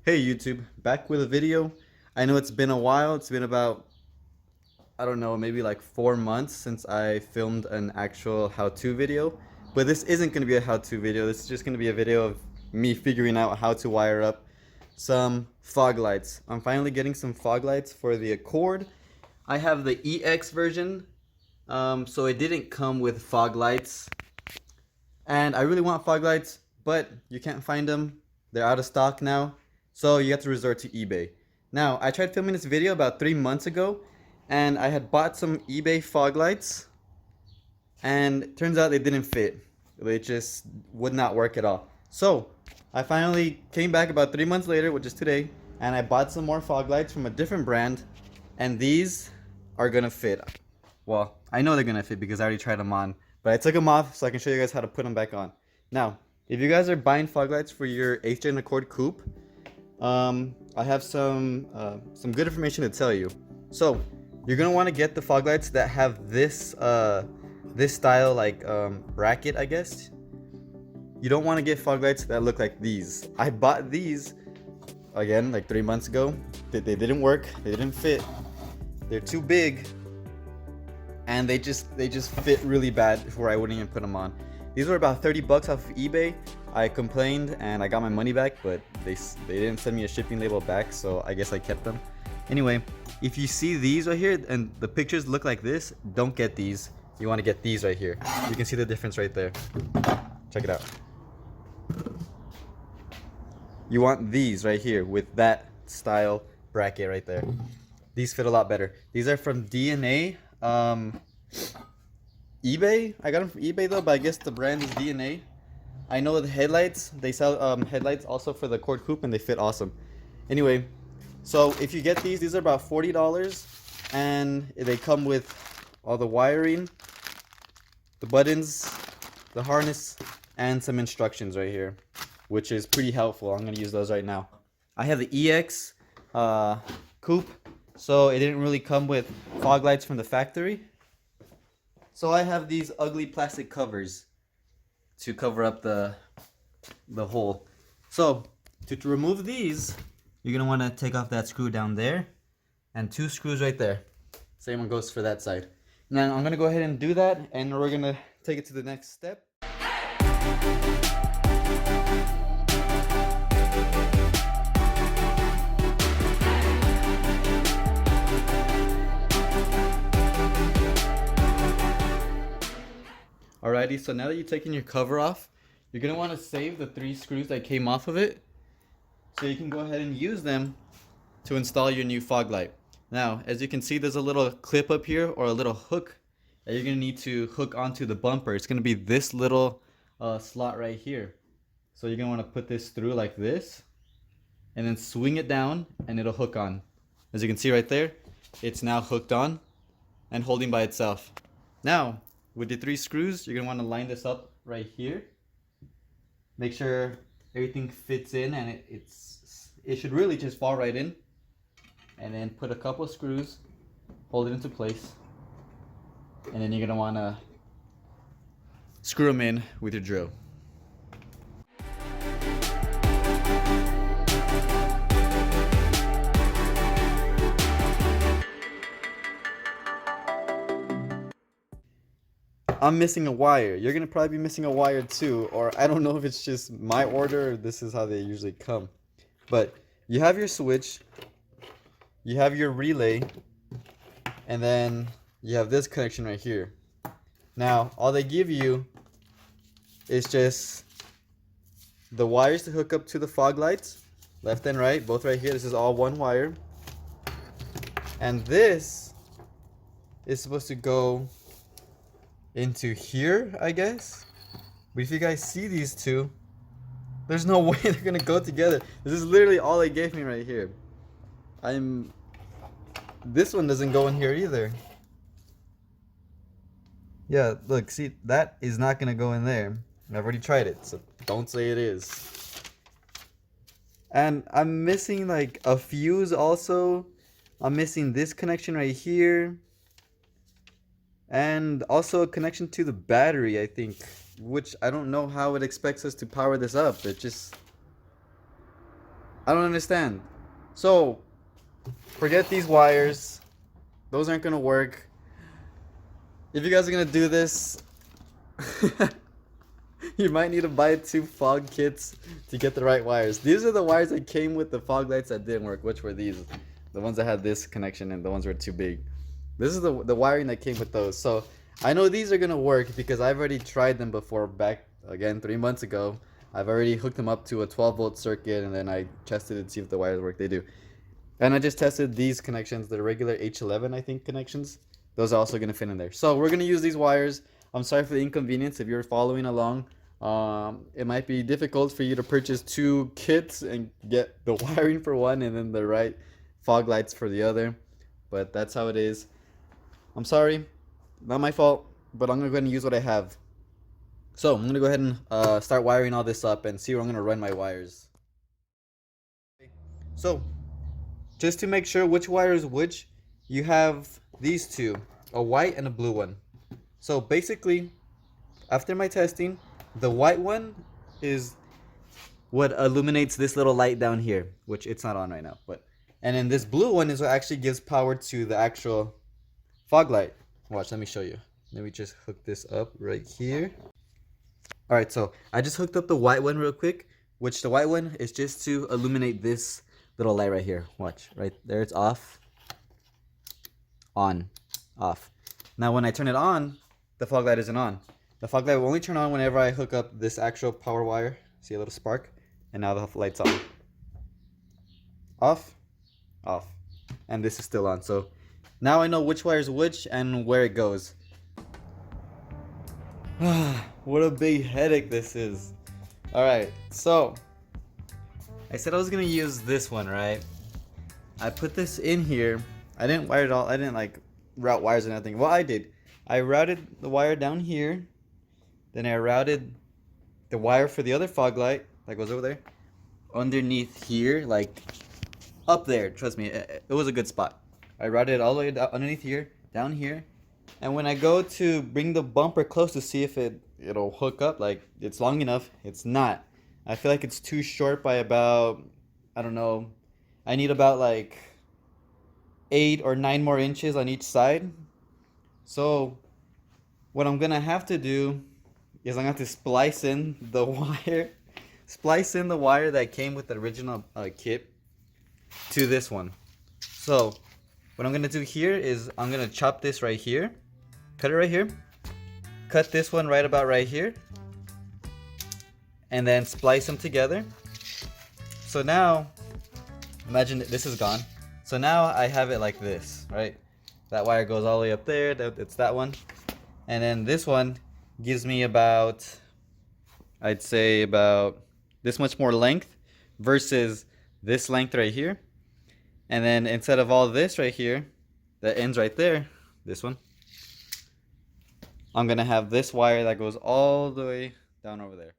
Hey YouTube, back with a video. I know it's been a while. It's been about, I don't know, maybe like 4 months since I filmed an actual how-to video. But this isn't going to be a how-to video. This is just going to be a video of me figuring out how to wire up some fog lights. I'm finally getting some fog lights for the Accord. I have the EX version, so it didn't come with fog lights. And I really want fog lights, but you can't find them. They're out of stock now. So you have to resort to eBay. Now, I tried filming this video about 3 months ago, and I had bought some eBay fog lights, and it turns out they didn't fit. They just would not work at all. So I finally came back about 3 months later, which is today, and I bought some more fog lights from a different brand, and these are gonna fit. Well, I know they're gonna fit because I already tried them on, but I took them off so I can show you guys how to put them back on. Now, if you guys are buying fog lights for your 8th Gen Accord Coupe, I have some good information to tell you. So you're gonna want to get the fog lights that have this this style bracket, I guess. You don't want to get fog lights that look like these. I bought these again like 3 months ago. They didn't work. They didn't fit. They're too big, and they just fit really bad where I wouldn't even put them on. These were about 30 bucks off of eBay. I complained and I got my money back, but they didn't send me a shipping label back, so I guess I kept them. Anyway, if you see these right here and the pictures look like this, don't get these. You want to get these right here. You can see the difference right there. Check it out. You want these right here with that style bracket right there. These fit a lot better. These are from DNA. eBay. I got them from eBay though, but I guess the brand is DNA. I know the headlights. They sell headlights also for the Accord Coupe, and they fit awesome. Anyway, so if you get these are about $40, and they come with all the wiring, the buttons, the harness, and some instructions right here, which is pretty helpful. I'm gonna use those right now. I have the EX Coupe, so it didn't really come with fog lights from the factory. So I have these ugly plastic covers to cover up the hole. So to remove these, you're gonna want to take off that screw down there and 2 screws right there. Same one goes for that side. Now I'm gonna go ahead and do that, and we're gonna take it to the next step. Alrighty, so now that you've taken your cover off, you're going to want to save the 3 screws that came off of it, so you can go ahead and use them to install your new fog light. Now, as you can see, there's a little clip up here, or a little hook, that you're going to need to hook onto the bumper. It's going to be this little slot right here. So you're going to want to put this through like this, and then swing it down, and it'll hook on. As you can see right there, it's now hooked on and holding by itself. Now, with the 3 screws, you're going to want to line this up right here. Make sure everything fits in, and it should really just fall right in. And then put a couple of screws, hold it into place. And then you're going to want to screw them in with your drill. I'm missing a wire. You're gonna probably be missing a wire too, or I don't know if it's just my order or this is how they usually come. But you have your switch, you have your relay, and then you have this connection right here. Now, all they give you is just the wires to hook up to the fog lights, left and right, both right here. This is all one wire. And this is supposed to go into here, I guess. But if you guys see these two, there's no way they're gonna go together. This is literally all they gave me right here. This one doesn't go in here either. Yeah, look, see, that is not gonna go in there. I've already tried it, so don't say it is. And I'm missing like a fuse also. I'm missing this connection right here. And also a connection to the battery, I think, which I don't know how it expects us to power this up. I don't understand. So, forget these wires. Those aren't gonna work. If you guys are gonna do this, you might need to buy 2 fog kits to get the right wires. These are the wires that came with the fog lights that didn't work, which were these. The ones that had this connection and the ones that were too big. This is the wiring that came with those. So I know these are gonna work because I've already tried them before back, again, 3 months ago. I've already hooked them up to a 12-volt circuit and then I tested it to see if the wires work. They do. And I just tested these connections, the regular H11, I think, connections. Those are also going to fit in there. So we're going to use these wires. I'm sorry for the inconvenience if you're following along. It might be difficult for you to purchase 2 kits and get the wiring for one and then the right fog lights for the other. But that's how it is. I'm sorry. Not my fault. But I'm going to go ahead and use what I have. So I'm going to go ahead and start wiring all this up and see where I'm going to run my wires. So just to make sure which wire is which, you have these 2, a white and a blue one. So basically, after my testing, the white one is what illuminates this little light down here, which it's not on right now. And then this blue one is what actually gives power to the actual fog light. Watch, let me show you. Let me just hook this up right here. Alright, so I just hooked up the white one real quick, which the white one is just to illuminate this little light right here. Watch, right there, it's off, on, off. Now when I turn it on, the fog light isn't on. The fog light will only turn on whenever I hook up this actual power wire. See a little spark? And now the light's on. Off, off. And this is still on. So now I know which wire is which and where it goes. What a big headache this is. Alright, so I said I was gonna use this one, right? I put this in here. I didn't wire it all. I didn't like route wires or nothing. Well, I did. I routed the wire down here. Then I routed the wire for the other fog light that goes over there underneath here, like up there. Trust me, it was a good spot. I routed it all the way down, underneath here, down here. And when I go to bring the bumper close to see if it'll hook up, like it's long enough, it's not. I feel like it's too short by about, I don't know, I need about like 8 or 9 more inches on each side. So what I'm gonna have to do is I'm gonna have to splice in the wire, that came with the original kit to this one. So what I'm gonna do here is I'm gonna chop this right here, cut it right here, cut this one right about right here, and then splice them together. So now, imagine this is gone. So now I have it like this, right? That wire goes all the way up there, it's that one. And then this one gives me about, I'd say about this much more length versus this length right here. And then instead of all this right here, that ends right there, this one, I'm gonna have this wire that goes all the way down over there.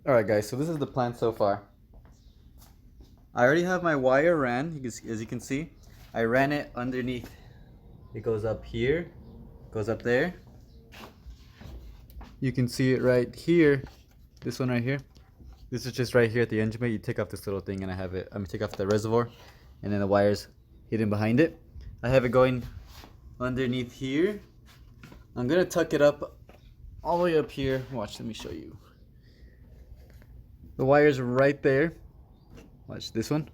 Alright guys, so this is the plan so far. I already have my wire ran, as you can see. I ran it underneath. It goes up here, goes up there. You can see it right here. This one right here. This is just right here at the engine bay. You take off this little thing and I'm gonna take off the reservoir and then the wire's hidden behind it. I have it going underneath here. I'm gonna tuck it up all the way up here. Watch, let me show you. The wire's right there. Watch this one.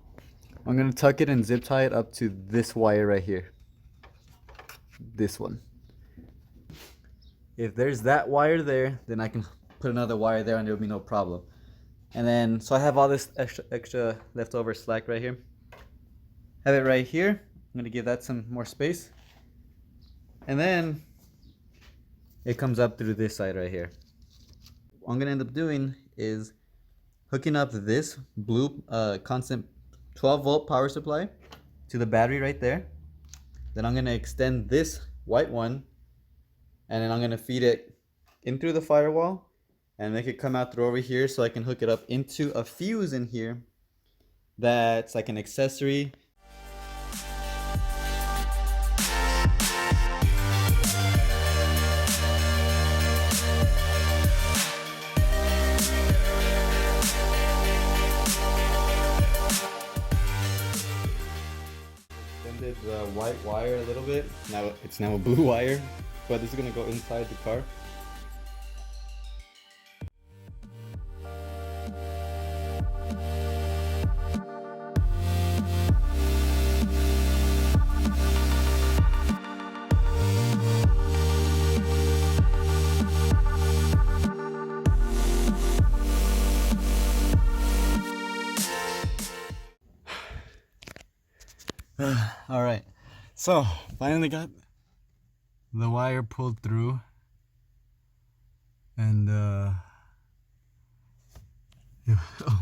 I'm gonna tuck it and zip tie it up to this wire right here. This one. If there's that wire there, then I can put another wire there and there'll be no problem. And then, so I have all this extra leftover slack right here. Have it right here. I'm gonna give that some more space. And then it comes up through this side right here. What I'm gonna end up doing is hooking up this blue constant 12-volt power supply to the battery right there. Then I'm gonna extend this white one, and then I'm gonna feed it in through the firewall and make it come out through over here so I can hook it up into a fuse in here that's like an accessory. Extended the white wire a little bit. Now it's a blue wire, but this is gonna go inside the car. All right, so finally got the wire pulled through, and oh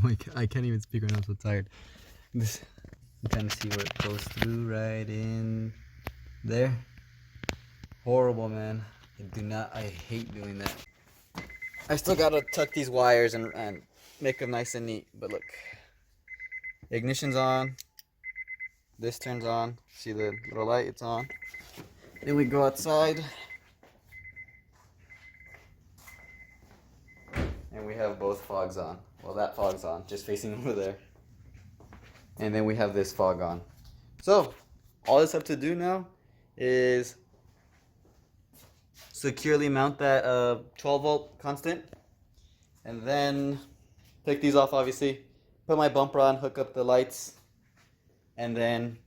my god, I can't even speak right now, I'm so tired. This, you kind of see where it goes through right in there. Horrible, man. I hate doing that. I still gotta tuck these wires and make them nice and neat, but look, ignition's on. This turns on. See the little light? It's on. Then we go outside. And we have both fogs on. Well, that fog's on, just facing over there. And then we have this fog on. So, all that's up to do now is securely mount that 12-volt constant. And then take these off, obviously. Put my bumper on, hook up the lights, and then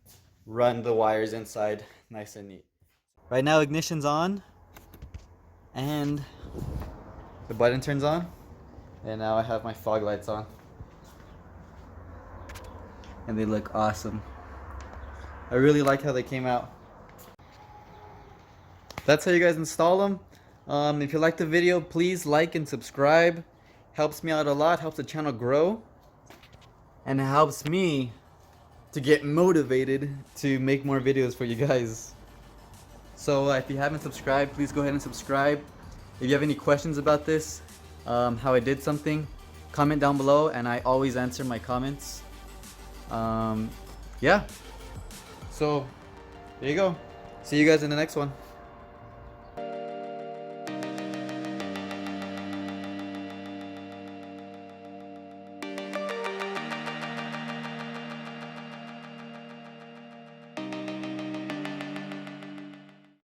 run the wires inside nice and neat. Right now ignition's on and the button turns on, and now I have my fog lights on and they look awesome. I really like how they came out. That's how you guys install them. If you like the video, please like and subscribe. Helps me out a lot, helps the channel grow, and it helps me to get motivated to make more videos for you guys. So if you haven't subscribed, please go ahead and subscribe. If you have any questions about this, how I did something, comment down below, and I always answer my comments. Yeah, so there you go. See you guys in the next one.